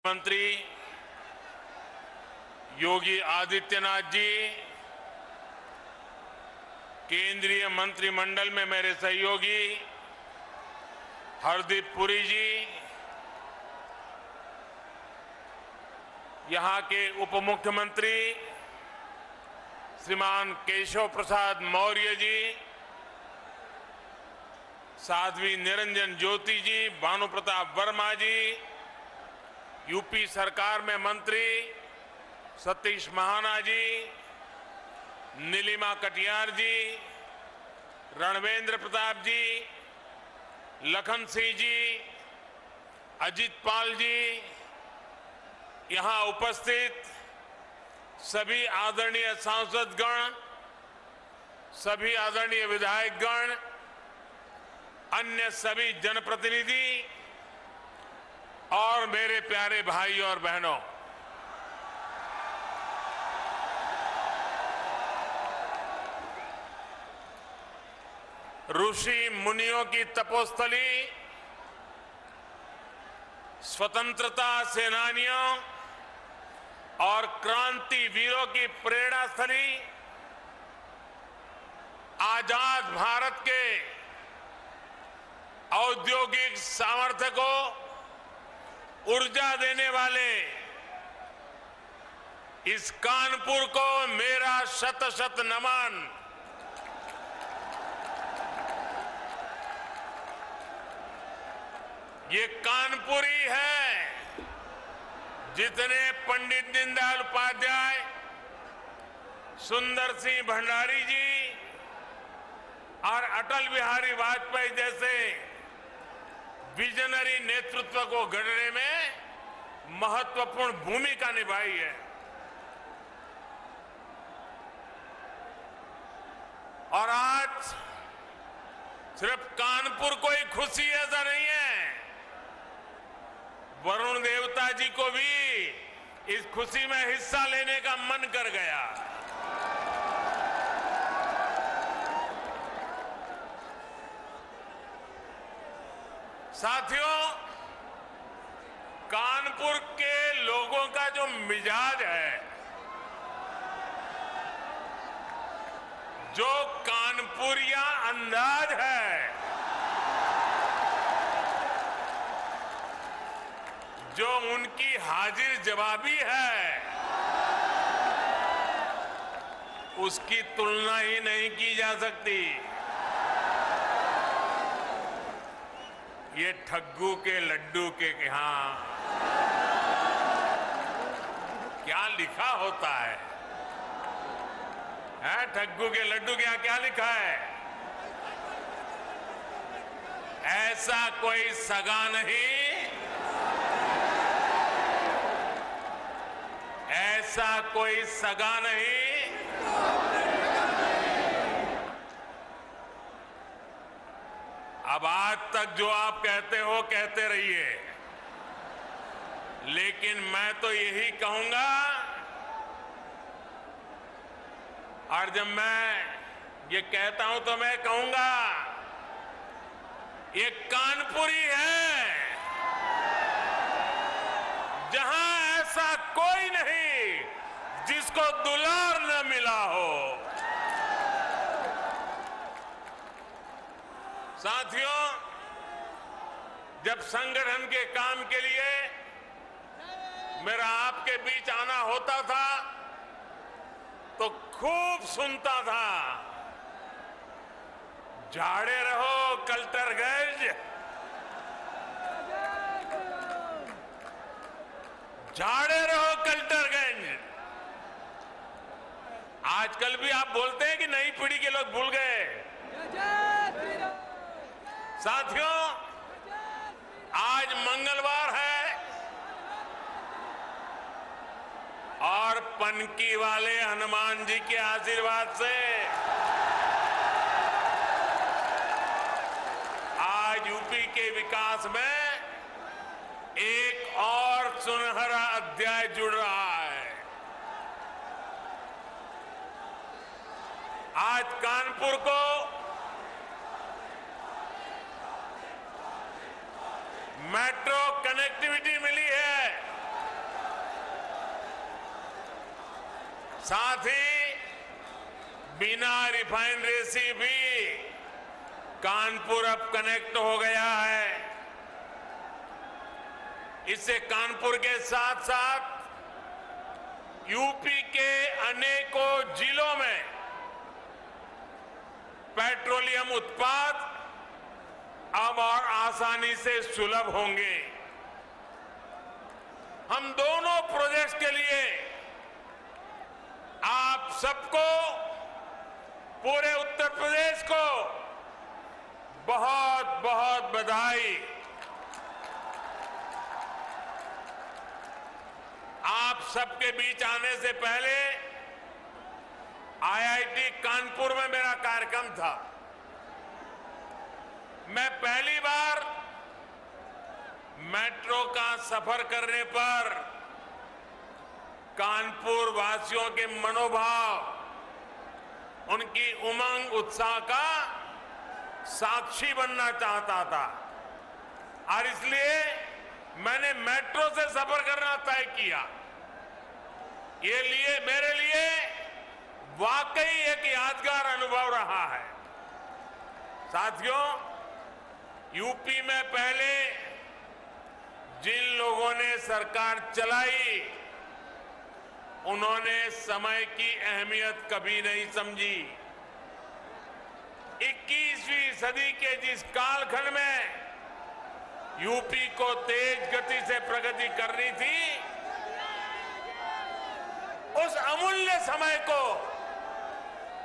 मंत्री योगी आदित्यनाथ जी, केंद्रीय मंत्रिमंडल में मेरे सहयोगी हरदीप पुरी जी, यहां के उप मुख्यमंत्री श्रीमान केशव प्रसाद मौर्य जी, साध्वी निरंजन ज्योति जी, भानु प्रताप वर्मा जी, यूपी सरकार में मंत्री सतीश महाना जी, नीलिमा कटियार जी, रणवेंद्र प्रताप जी, लखन सिंह जी, अजित पाल जी, यहां उपस्थित सभी आदरणीय सांसदगण, सभी आदरणीय विधायकगण, अन्य सभी जनप्रतिनिधि और मेरे प्यारे भाई और बहनों, ऋषि मुनियों की तपोस्थली, स्वतंत्रता सेनानियों और क्रांति वीरों की प्रेरणा स्थली, आजाद भारत के औद्योगिक सामर्थ्य को ऊर्जा देने वाले इस कानपुर को मेरा शत शत नमन। ये कानपुर ही है जितने पंडित दीनदयाल उपाध्याय, सुंदर सिंह भंडारी जी और अटल बिहारी वाजपेयी जैसे विजनरी नेतृत्व को गढ़ने में महत्वपूर्ण भूमिका निभाई है। और आज सिर्फ कानपुर को ही खुशी ऐसा नहीं है, वरुण देवता जी को भी इस खुशी में हिस्सा लेने का मन कर गया। साथियों, कानपुर के लोगों का जो मिजाज है, जो कानपुरिया अंदाज है, जो उनकी हाजिर जवाबी है, उसकी तुलना ही नहीं की जा सकती। ये ठग्गू के लड्डू के यहां क्या लिखा होता है? ठग्गू के लड्डू के यहां क्या लिखा है? ऐसा कोई सगा नहीं, ऐसा कोई सगा नहीं। अब आज तक जो आप कहते हो कहते रहिए, लेकिन मैं तो यही कहूंगा, और जब मैं ये कहता हूं तो मैं कहूंगा ये कानपुरी है जहां ऐसा कोई नहीं जिसको दुलार न मिला हो। साथियों, जब संगठन के काम के लिए मेरा आपके बीच आना होता था तो खूब सुनता था, झाड़े रहो कल्टरगंज, झाड़े रहो कल्टरगंज। आजकल भी आप बोलते हैं कि नई पीढ़ी के लोग भूल गए। साथियों, आज मंगलवार है और पनकी वाले हनुमान जी के आशीर्वाद से आज यूपी के विकास में एक और सुनहरा अध्याय जुड़ रहा है। आज कानपुर को मेट्रो कनेक्टिविटी मिली है। साथ ही बिना रिफाइनरी से भी कानपुर अब कनेक्ट हो गया है। इससे कानपुर के साथ साथ यूपी के अनेकों जिलों में पेट्रोलियम उत्पाद अब और आसानी से सुलभ होंगे। हम दोनों प्रोजेक्ट्स के लिए आप सबको, पूरे उत्तर प्रदेश को बहुत बहुत बधाई। आप सबके बीच आने से पहले आईआईटी कानपुर में मेरा कार्यक्रम था। मैं पहली बार मेट्रो का सफर करने पर कानपुर वासियों के मनोभाव, उनकी उमंग उत्साह का साक्षी बनना चाहता था और इसलिए मैंने मेट्रो से सफर करना तय किया। ये मेरे लिए वाकई एक यादगार अनुभव रहा है। साथियों, यूपी में पहले जिन लोगों ने सरकार चलाई, उन्होंने समय की अहमियत कभी नहीं समझी। 21वीं सदी के जिस कालखंड में यूपी को तेज गति से प्रगति करनी थी, उस अमूल्य समय को,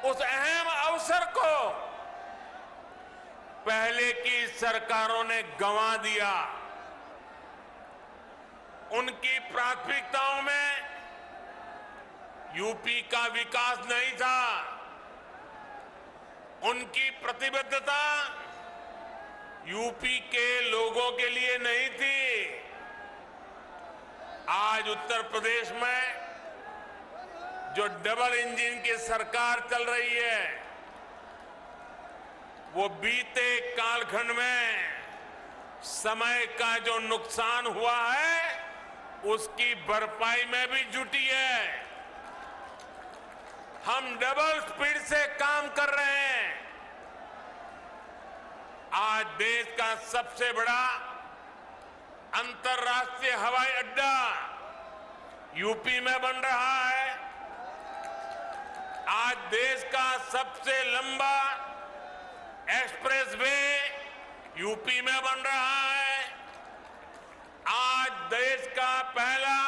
उस अहम अवसर को पहले की सरकारों ने गंवा दिया। उनकी प्राथमिकताओं में यूपी का विकास नहीं था। उनकी प्रतिबद्धता यूपी के लोगों के लिए नहीं थी। आज उत्तर प्रदेश में जो डबल इंजन की सरकार चल रही है, वो बीते कालखंड में समय का जो नुकसान हुआ है, उसकी भरपाई में भी जुटी है। हम डबल स्पीड से काम कर रहे हैं। आज देश का सबसे बड़ा अंतर्राष्ट्रीय हवाई अड्डा यूपी में बन रहा है। आज देश का सबसे लंबा एक्सप्रेसवे यूपी में बन रहा है। आज देश का पहला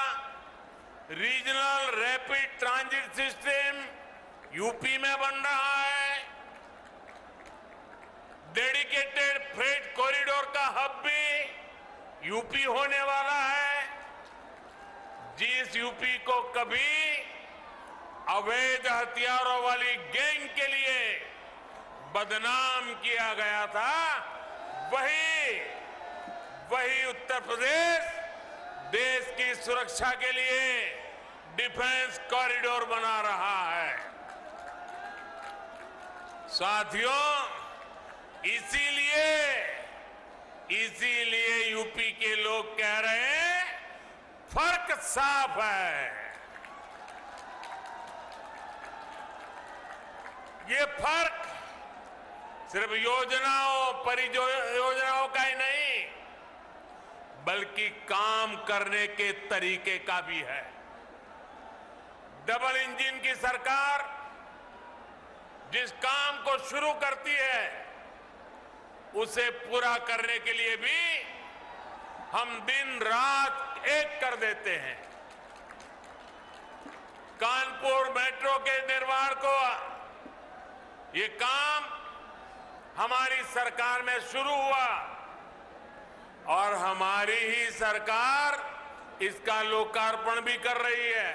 regional rapid transit system UP में बन रहा है। डेडिकेटेड फ्रेट कॉरिडोर का हब भी यूपी होने वाला है। जिस यूपी को कभी अवैध हथियारों वाली गैंग के लिए बदनाम किया गया था, वही उत्तर प्रदेश देश की सुरक्षा के लिए डिफेंस कॉरिडोर बना रहा है। साथियों, इसीलिए यूपी के लोग कह रहे हैं, फर्क साफ है। ये फर्क सिर्फ परियोजनाओं का ही नहीं, बल्कि काम करने के तरीके का भी है। डबल इंजन की सरकार जिस काम को शुरू करती है, उसे पूरा करने के लिए भी हम दिन रात एक कर देते हैं। कानपुर मेट्रो के निर्माण को, ये काम हमारी सरकार में शुरू हुआ और हमारी ही सरकार इसका लोकार्पण भी कर रही है।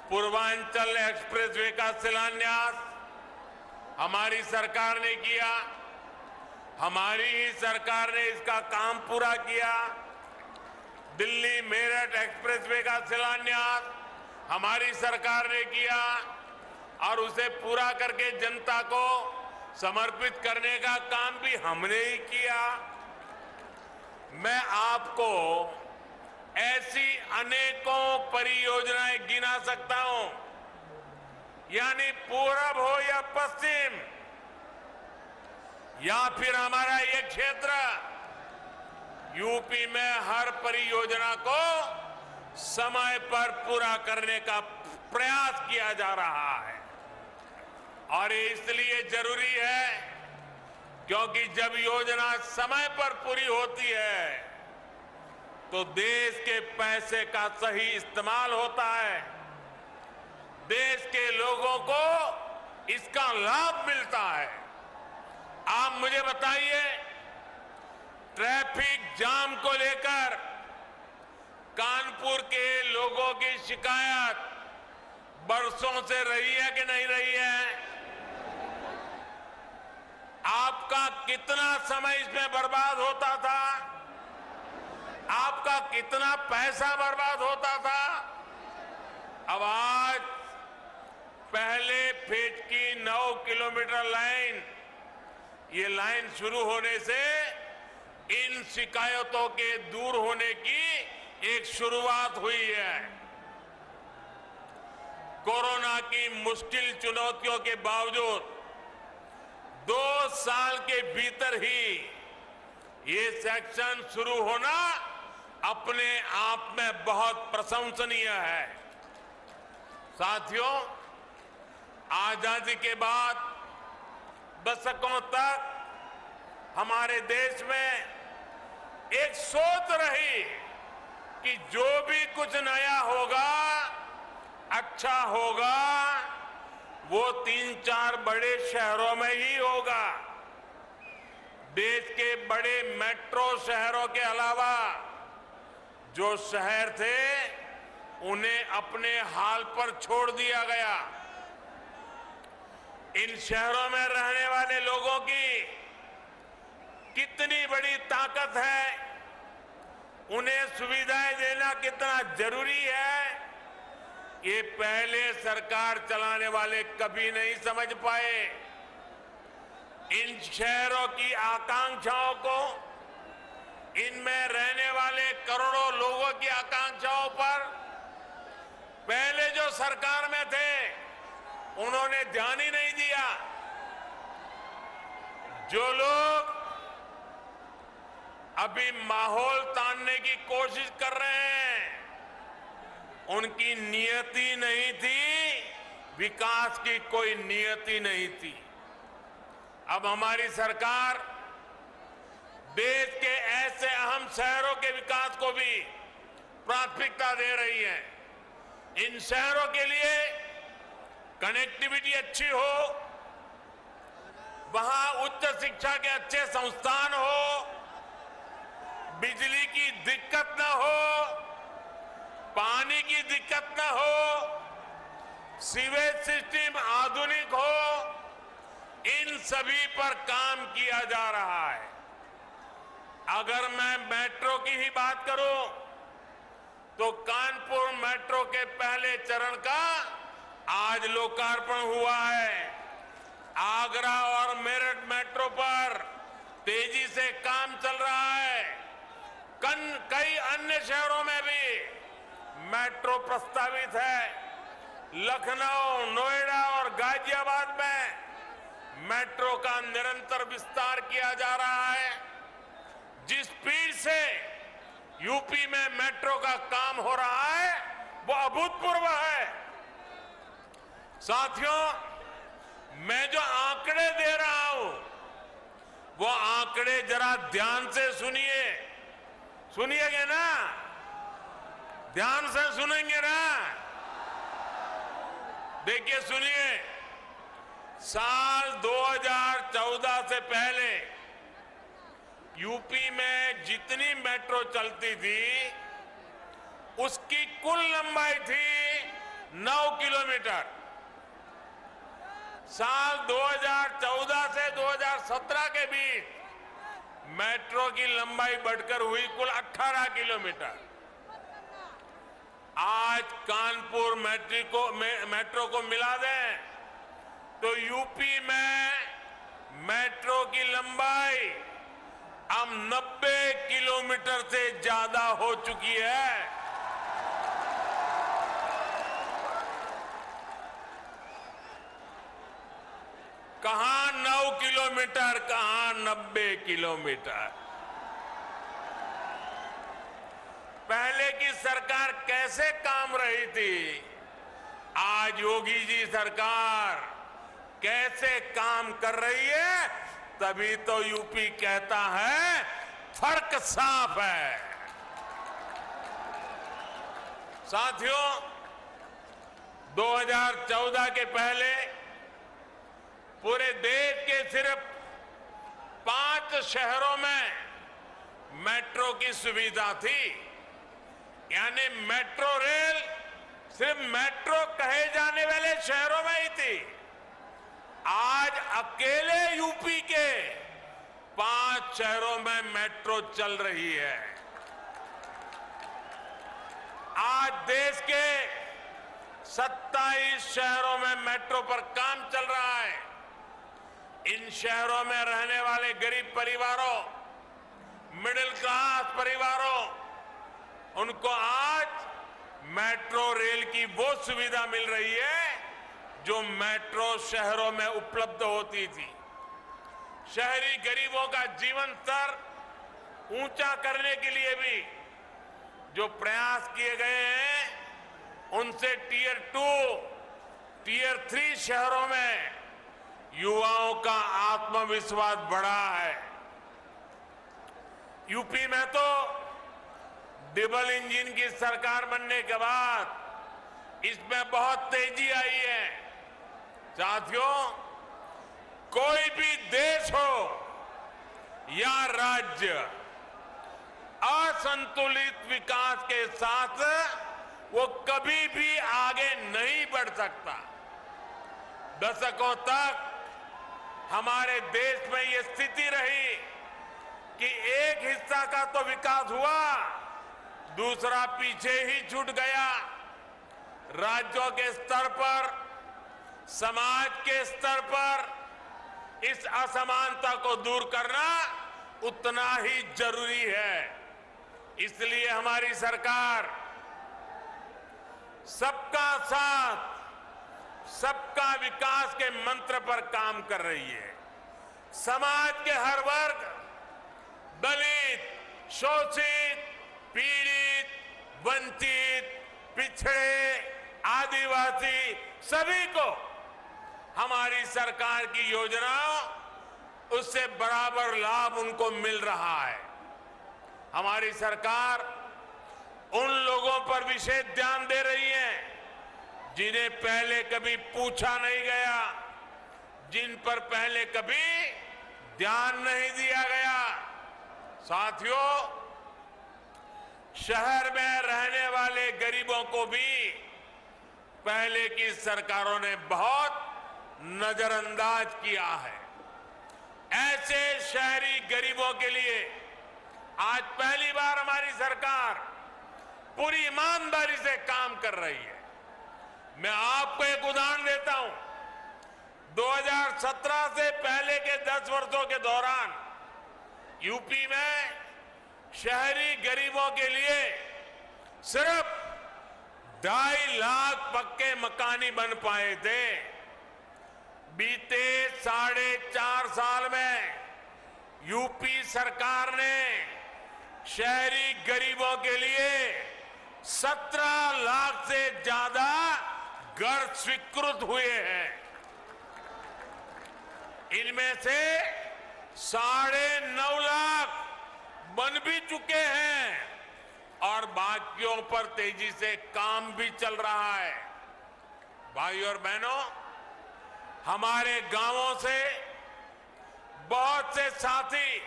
पूर्वांचल एक्सप्रेसवे का शिलान्यास हमारी सरकार ने किया। हमारी ही सरकार ने इसका काम पूरा किया। दिल्ली मेरठ एक्सप्रेसवे का शिलान्यास हमारी सरकार ने किया और उसे पूरा करके जनता को समर्पित करने का काम भी हमने ही किया। मैं आपको ऐसी अनेकों परियोजनाएं गिना सकता हूं, यानी पूरब हो या पश्चिम या फिर हमारा ये क्षेत्र, यूपी में हर परियोजना को समय पर पूरा करने का प्रयास किया जा रहा है। और ये इसलिए जरूरी है क्योंकि जब योजना समय पर पूरी होती है तो देश के पैसे का सही इस्तेमाल होता है, देश के लोगों को इसका लाभ मिलता है। आप मुझे बताइए, ट्रैफिक जाम को लेकर कानपुर के लोगों की शिकायत बरसों से रही है कि नहीं रही है? आपका कितना समय इसमें बर्बाद होता था? आपका कितना पैसा बर्बाद होता था? अब आज पहले फेज की 9 किलोमीटर लाइन, ये लाइन शुरू होने से इन शिकायतों के दूर होने की एक शुरुआत हुई है। कोरोना की मुश्किल चुनौतियों के बावजूद 2 साल के भीतर ही ये सेक्शन शुरू होना अपने आप में बहुत प्रशंसनीय है। साथियों, आजादी के बाद दशकों तक हमारे देश में एक सोच रही कि जो भी कुछ नया होगा, अच्छा होगा, वो 3-4 बड़े शहरों में ही होगा। देश के बड़े मेट्रो शहरों के अलावा जो शहर थे उन्हें अपने हाल पर छोड़ दिया गया। इन शहरों में रहने वाले लोगों की कितनी बड़ी ताकत है, उन्हें सुविधाएं देना कितना जरूरी है, ये पहले सरकार चलाने वाले कभी नहीं समझ पाए। इन शहरों की आकांक्षाओं को, इनमें रहने वाले करोड़ों लोगों की आकांक्षाओं पर पहले जो सरकार में थे उन्होंने ध्यान ही नहीं दिया। जो लोग अभी माहौल तानने की कोशिश कर रहे हैं, उनकी नियति नहीं थी, विकास की कोई नियति नहीं थी। अब हमारी सरकार देश के ऐसे अहम शहरों के विकास को भी प्राथमिकता दे रही है। इन शहरों के लिए कनेक्टिविटी अच्छी हो, वहां उच्च शिक्षा के अच्छे संस्थान हो, बिजली की दिक्कत न हो, पानी की दिक्कत न हो, सीवेज सिस्टम आधुनिक हो, इन सभी पर काम किया जा रहा है। अगर मैं मेट्रो की ही बात करूं तो कानपुर मेट्रो के पहले चरण का आज लोकार्पण हुआ है। आगरा और मेरठ मेट्रो पर तेजी से काम चल रहा है। कई अन्य शहरों में भी मेट्रो प्रस्तावित है। लखनऊ, नोएडा और गाजियाबाद में मेट्रो का निरंतर विस्तार किया जा रहा है। जिस स्पीड से यूपी में मेट्रो का काम हो रहा है वो अभूतपूर्व है। साथियों, मैं जो आंकड़े दे रहा हूं वो आंकड़े जरा ध्यान से सुनिए। सुनिएगा ना? ध्यान से सुनेंगे ना? देखिए, सुनिए। साल 2014 से पहले यूपी में जितनी मेट्रो चलती थी उसकी कुल लंबाई थी 9 किलोमीटर। साल 2014 से 2017 के बीच मेट्रो की लंबाई बढ़कर हुई कुल 18 किलोमीटर। आज कानपुर मेट्रो को मिला दें तो यूपी में मेट्रो की लंबाई अब 90 किलोमीटर से ज्यादा हो चुकी है। कहां 9 किलोमीटर, कहां 90 किलोमीटर। पहले की सरकार कैसे काम रही थी, आज योगी जी सरकार कैसे काम कर रही है, तभी तो यूपी कहता है फर्क साफ है। साथियों, 2014 के पहले पूरे देश के सिर्फ 5 शहरों में मेट्रो की सुविधा थी, यानी मेट्रो रेल सिर्फ मेट्रो कहे जाने वाले शहरों में ही थी। आज अकेले यूपी के 5 शहरों में मेट्रो चल रही है। आज देश के 27 शहरों में मेट्रो पर काम चल रहा है। इन शहरों में रहने वाले गरीब परिवारों, मिडिल क्लास परिवारों, उनको आज मेट्रो रेल की वो सुविधा मिल रही है जो मेट्रो शहरों में उपलब्ध होती थी। शहरी गरीबों का जीवन स्तर ऊंचा करने के लिए भी जो प्रयास किए गए हैं, उनसे टियर 2, टियर 3 शहरों में युवाओं का आत्मविश्वास बढ़ा है। यूपी में तो डबल इंजन की सरकार बनने के बाद इसमें बहुत तेजी आई है। साथियों, कोई भी देश हो या राज्य असंतुलित विकास के साथ वो कभी भी आगे नहीं बढ़ सकता। दशकों तक हमारे देश में ये स्थिति रही कि एक हिस्सा का तो विकास हुआ, दूसरा पीछे ही छूट गया। राज्यों के स्तर पर, समाज के स्तर पर इस असमानता को दूर करना उतना ही जरूरी है। इसलिए हमारी सरकार सबका साथ, सबका विकास के मंत्र पर काम कर रही है। समाज के हर वर्ग, दलित, शोषित, पीड़ित, वंचित, पिछड़े, आदिवासी, सभी को हमारी सरकार की योजनाओं, उससे बराबर लाभ उनको मिल रहा है। हमारी सरकार उन लोगों पर विशेष ध्यान दे रही है जिन्हें पहले कभी पूछा नहीं गया, जिन पर पहले कभी ध्यान नहीं दिया गया। साथियों, शहर में रहने वाले गरीबों को भी पहले की सरकारों ने बहुत नजरअंदाज किया है। ऐसे शहरी गरीबों के लिए आज पहली बार हमारी सरकार पूरी ईमानदारी से काम कर रही है। मैं आपको एक उदाहरण देता हूं। 2017 से पहले के 10 वर्षों के दौरान यूपी में शहरी गरीबों के लिए सिर्फ 2.5 लाख पक्के मकान ही बन पाए थे। बीते 4.5 साल में यूपी सरकार ने शहरी गरीबों के लिए 17 लाख से ज्यादा घर स्वीकृत हुए हैं। इनमें से 9.5 लाख बन भी चुके हैं और बाकियों पर तेजी से काम भी चल रहा है। भाइयों और बहनों, हमारे गांवों से बहुत से साथी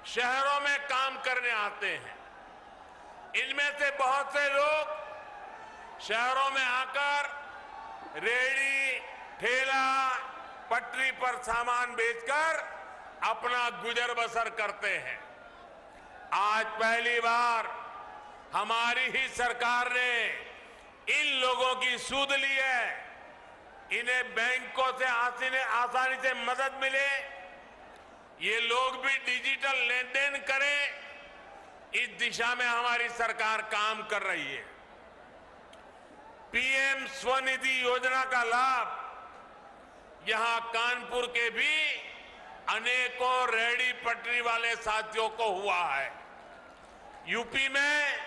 शहरों में काम करने आते हैं। इनमें से बहुत से लोग शहरों में आकर रेहड़ी, ठेला, पटरी पर सामान बेचकर अपना गुजर बसर करते हैं। आज पहली बार हमारी ही सरकार ने इन लोगों की सूद ली है। इन्हें बैंकों से आसानी से मदद मिले, ये लोग भी डिजिटल लेन देन करें, इस दिशा में हमारी सरकार काम कर रही है। पीएम स्वनिधि योजना का लाभ यहां कानपुर के भी अनेकों रेहड़ी पटरी वाले साथियों को हुआ है। यूपी में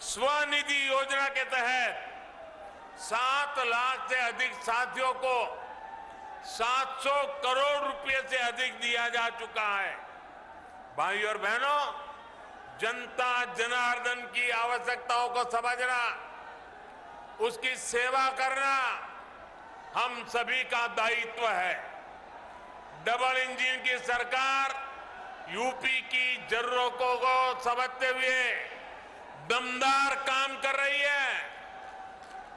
स्वनिधि योजना के तहत 7 लाख से अधिक साथियों को 700 करोड़ रुपए से अधिक दिया जा चुका है। भाई और बहनों, जनता जनार्दन की आवश्यकताओं को समझना, उसकी सेवा करना हम सभी का दायित्व है। डबल इंजन की सरकार यूपी की जरूरतों को समझते हुए दमदार काम कर रही है।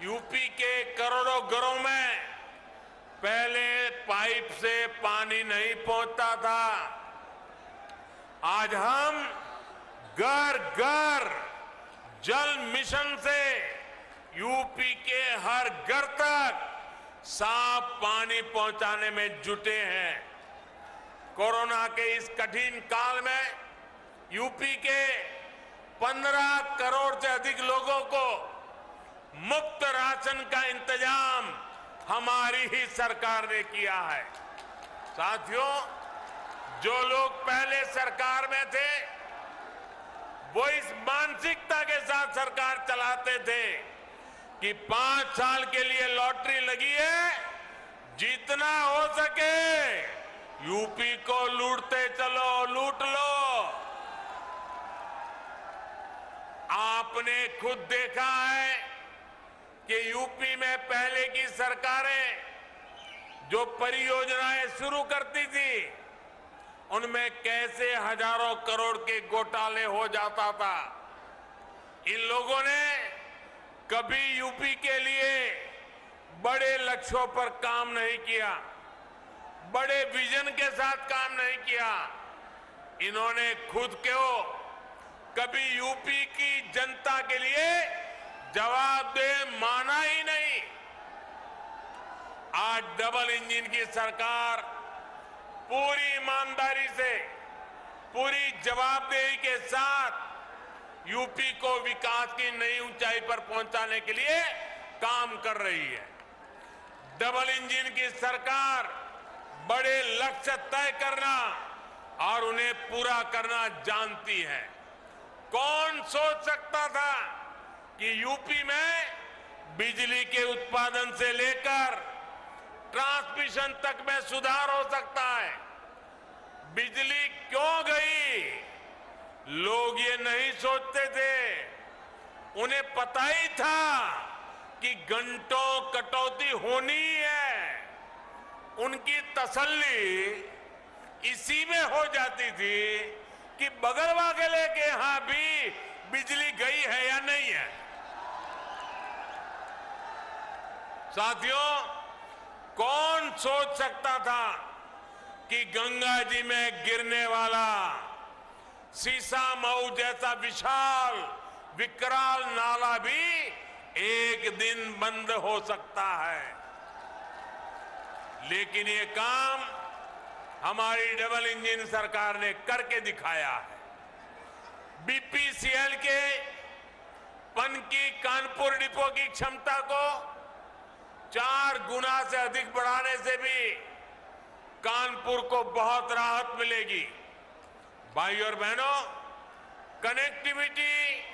यूपी के करोड़ों घरों में पहले पाइप से पानी नहीं पहुंचता था। आज हम घर घर जल मिशन से यूपी के हर घर तक साफ पानी पहुंचाने में जुटे हैं। कोरोना के इस कठिन काल में यूपी के 15 करोड़ से अधिक लोगों को मुफ्त राशन का इंतजाम हमारी ही सरकार ने किया है। साथियों, जो लोग पहले सरकार में थे वो इस मानसिकता के साथ सरकार चलाते थे कि 5 साल के लिए लॉटरी लगी है, जितना हो सके यूपी को लूटते चलो, लूट लो। आपने खुद देखा है कि यूपी में पहले की सरकारें जो परियोजनाएं शुरू करती थी उनमें कैसे हजारों करोड़ के घोटाले हो जाता था। इन लोगों ने कभी यूपी के लिए बड़े लक्ष्यों पर काम नहीं किया, बड़े विजन के साथ काम नहीं किया। इन्होंने खुद को कभी यूपी की जनता के लिए जवाबदेह माना ही नहीं। आज डबल इंजन की सरकार पूरी ईमानदारी से, पूरी जवाबदेही के साथ यूपी को विकास की नई ऊंचाई पर पहुंचाने के लिए काम कर रही है। डबल इंजन की सरकार बड़े लक्ष्य तय करना और उन्हें पूरा करना जानती है। कौन सोच सकता था कि यूपी में बिजली के उत्पादन से लेकर ट्रांसमिशन तक में सुधार हो सकता है। बिजली क्यों गई? लोग ये नहीं सोचते थे। उन्हें पता ही था कि घंटों कटौती होनी है। उनकी तसल्ली इसी में हो जाती थी कि बगल वाले के यहां भी बिजली गई है या नहीं है। साथियों, कौन सोच सकता था कि गंगा जी में गिरने वाला सीसामऊ जैसा विशाल विकराल नाला भी एक दिन बंद हो सकता है। लेकिन ये काम हमारी डबल इंजन सरकार ने करके दिखाया है। बीपीसीएल के पनकी कानपुर डिपो की क्षमता को 4 गुना से अधिक बढ़ाने से भी कानपुर को बहुत राहत मिलेगी। भाई और बहनों, कनेक्टिविटी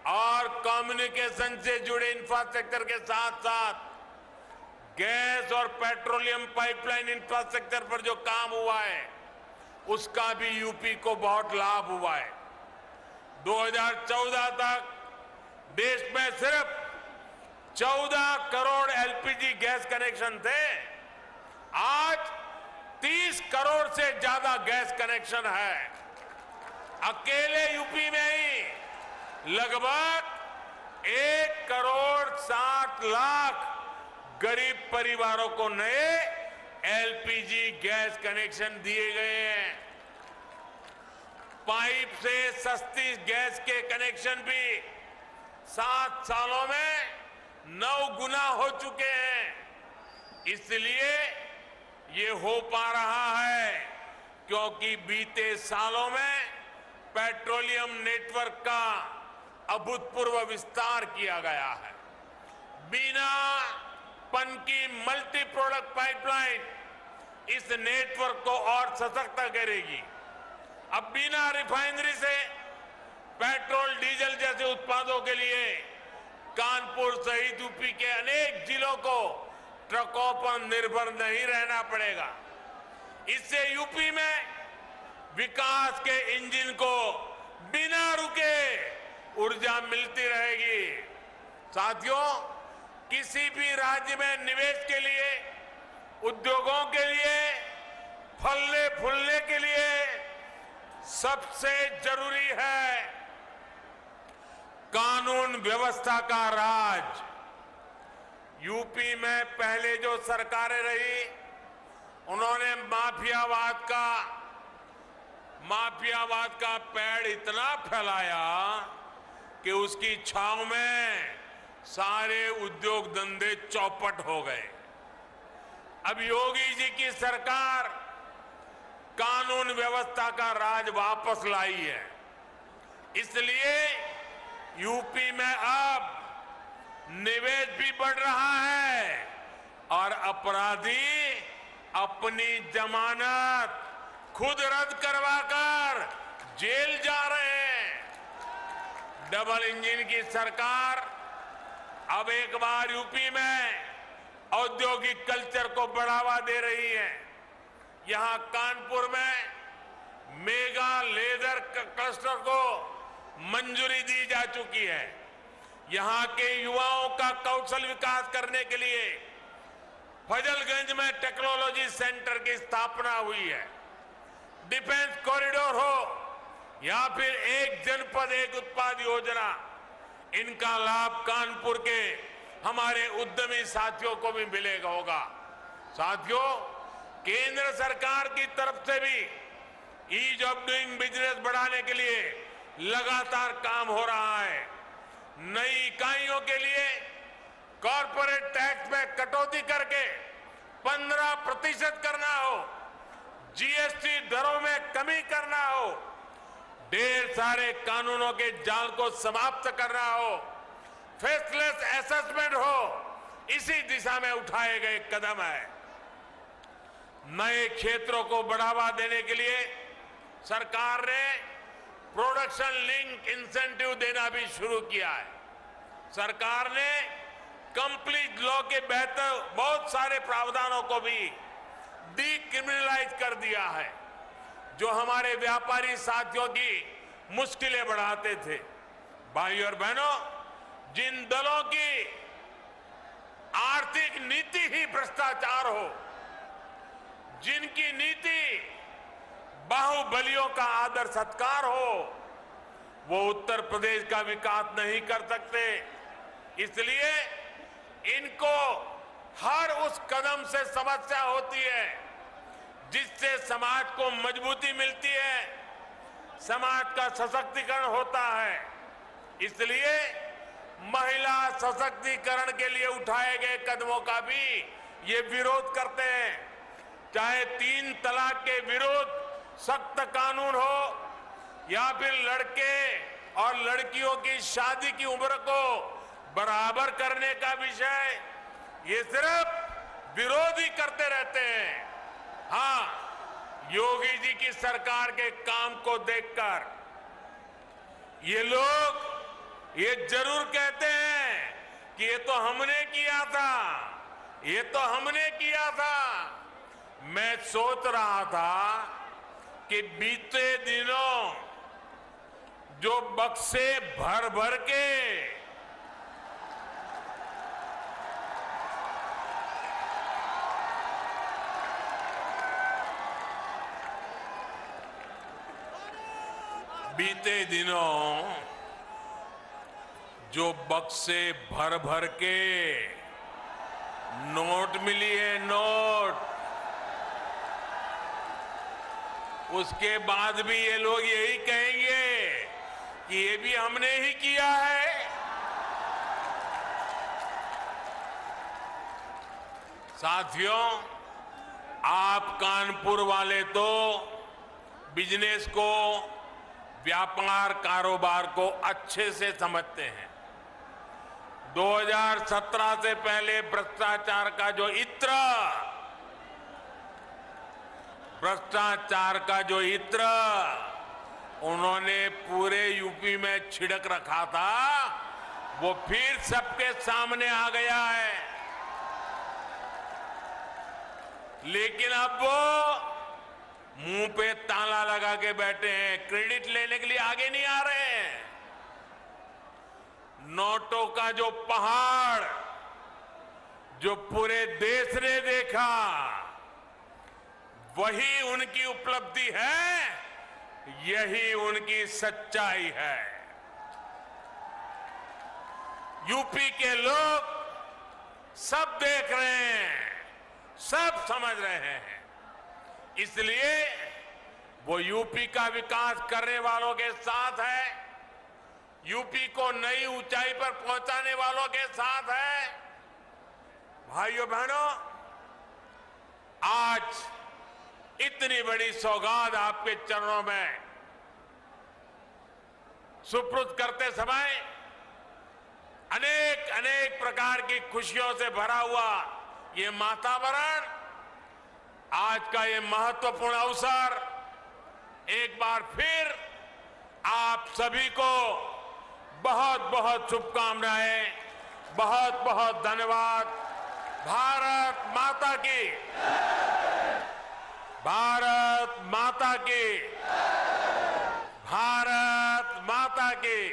और कम्युनिकेशन से जुड़े इंफ्रास्ट्रक्चर के साथ साथ गैस और पेट्रोलियम पाइपलाइन इंफ्रास्ट्रक्चर पर जो काम हुआ है उसका भी यूपी को बहुत लाभ हुआ है। 2014 तक देश में सिर्फ 14 करोड़ एलपीजी गैस कनेक्शन थे। आज 30 करोड़ से ज्यादा गैस कनेक्शन है। अकेले यूपी में ही लगभग 1 करोड़ 60 लाख गरीब परिवारों को नए एलपीजी गैस कनेक्शन दिए गए हैं। पाइप से सस्ती गैस के कनेक्शन भी 7 सालों में 9 गुना हो चुके हैं। इसलिए ये हो पा रहा है क्योंकि बीते सालों में पेट्रोलियम नेटवर्क का अभूतपूर्व विस्तार किया गया है। बिना पनकी मल्टी प्रोडक्ट पाइपलाइन इस नेटवर्क को और सशक्त करेगी। अब बिना रिफाइनरी से पेट्रोल डीजल जैसे उत्पादों के लिए कानपुर सहित यूपी के अनेक जिलों को ट्रकों पर निर्भर नहीं रहना पड़ेगा। इससे यूपी में विकास के इंजन को बिना रुके ऊर्जा मिलती रहेगी। साथियों, किसी भी राज्य में निवेश के लिए, उद्योगों के लिए, फलने फूलने के लिए सबसे जरूरी है कानून व्यवस्था का राज। यूपी में पहले जो सरकारें रही, उन्होंने माफियावाद का पेड़ इतना फैलाया कि उसकी छांव में सारे उद्योग धंधे चौपट हो गए। अब योगी जी की सरकार कानून व्यवस्था का राज वापस लाई है। इसलिए यूपी में अब निवेश भी बढ़ रहा है और अपराधी अपनी जमानत खुद रद्द करवाकर जेल जा रहे हैं। डबल इंजन की सरकार अब एक बार यूपी में औद्योगिक कल्चर को बढ़ावा दे रही है। यहां कानपुर में मेगा लेदर क्लस्टर को मंजूरी दी जा चुकी है। यहां के युवाओं का कौशल विकास करने के लिए फजलगंज में टेक्नोलॉजी सेंटर की स्थापना हुई है। डिफेंस कॉरिडोर हो या फिर एक जनपद एक उत्पाद योजना, इनका लाभ कानपुर के हमारे उद्यमी साथियों को भी मिलेगा होगा। साथियों, केंद्र सरकार की तरफ से भी ईज ऑफ डूइंग बिजनेस बढ़ाने के लिए लगातार काम हो रहा है। नई इकाइयों के लिए कॉर्पोरेट टैक्स में कटौती करके 15% करना हो, जीएसटी दरों में कमी करना हो, ढेर सारे कानूनों के जाल को समाप्त करना हो, फेसलेस असेसमेंट हो, इसी दिशा में उठाए गए कदम है। नए क्षेत्रों को बढ़ावा देने के लिए सरकार ने प्रोडक्शन लिंक इंसेंटिव देना भी शुरू किया है। सरकार ने कंप्लीट लॉ के बेहतर बहुत सारे प्रावधानों को भी डीक्रिमिनलाइज कर दिया है, जो हमारे व्यापारी साथियों की मुश्किलें बढ़ाते थे। भाई और बहनों, जिन दलों की आर्थिक नीति ही भ्रष्टाचार हो, जिनकी नीति बाहुबलियों का आदर सत्कार हो, वो उत्तर प्रदेश का विकास नहीं कर सकते। इसलिए इनको हर उस कदम से समस्या होती है जिससे समाज को मजबूती मिलती है, समाज का सशक्तिकरण होता है। इसलिए महिला सशक्तिकरण के लिए उठाए गए कदमों का भी ये विरोध करते हैं। चाहे 3 तलाक के विरुद्ध सख्त कानून हो या फिर लड़के और लड़कियों की शादी की उम्र को बराबर करने का विषय, ये सिर्फ विरोध ही करते रहते हैं। हाँ, योगी जी की सरकार के काम को देखकर ये लोग ये जरूर कहते हैं कि ये तो हमने किया था, ये तो हमने किया था। मैं सोच रहा था कि बीते दिनों जो बक्से भर भर के भर भर के नोट मिली है, नोट, उसके बाद भी ये लोग यही कहेंगे कि ये भी हमने ही किया है। साथियों, आप कानपुर वाले तो बिजनेस को, व्यापार कारोबार को अच्छे से समझते हैं। 2017 से पहले भ्रष्टाचार का जो इत्र उन्होंने पूरे यूपी में छिड़क रखा था, वो फिर सबके सामने आ गया है। लेकिन अब वो मुंह पे ताला लगा के बैठे हैं, क्रेडिट लेने के लिए आगे नहीं आ रहे हैं। नोटों का जो पहाड़ जो पूरे देश ने देखा, वही उनकी उपलब्धि है, यही उनकी सच्चाई है। यूपी के लोग सब देख रहे हैं, सब समझ रहे हैं। इसलिए वो यूपी का विकास करने वालों के साथ है, यूपी को नई ऊंचाई पर पहुंचाने वालों के साथ है। भाइयों बहनों, आज इतनी बड़ी सौगात आपके चरणों में सुपुर्द करते समय अनेक अनेक प्रकार की खुशियों से भरा हुआ ये वातावरण, आज का ये महत्वपूर्ण अवसर, एक बार फिर आप सभी को बहुत बहुत शुभकामनाएं, बहुत बहुत धन्यवाद। भारत माता की, भारत माता की, भारत माता की।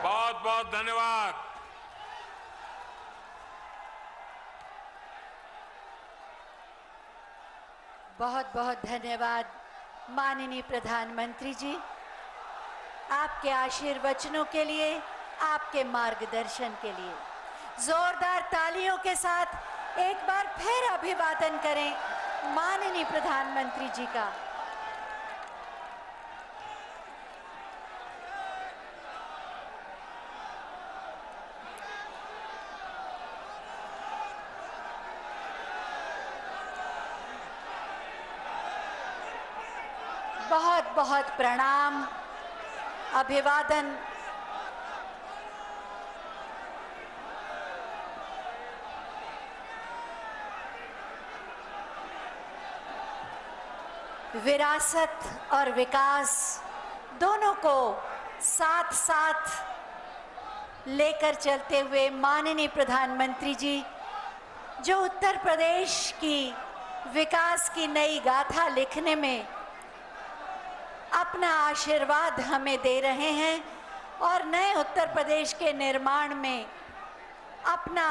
बहुत बहुत धन्यवाद। बहुत बहुत धन्यवाद माननीय प्रधानमंत्री जी, आपके आशीर्वचनों के लिए, आपके मार्गदर्शन के लिए। जोरदार तालियों के साथ एक बार फिर अभिवादन करें माननीय प्रधानमंत्री जी का। बहुत बहुत प्रणाम, अभिवादन। विरासत और विकास दोनों को साथ साथ लेकर चलते हुए माननीय प्रधानमंत्री जी, जो उत्तर प्रदेश की विकास की नई गाथा लिखने में अपना आशीर्वाद हमें दे रहे हैं और नए उत्तर प्रदेश के निर्माण में अपना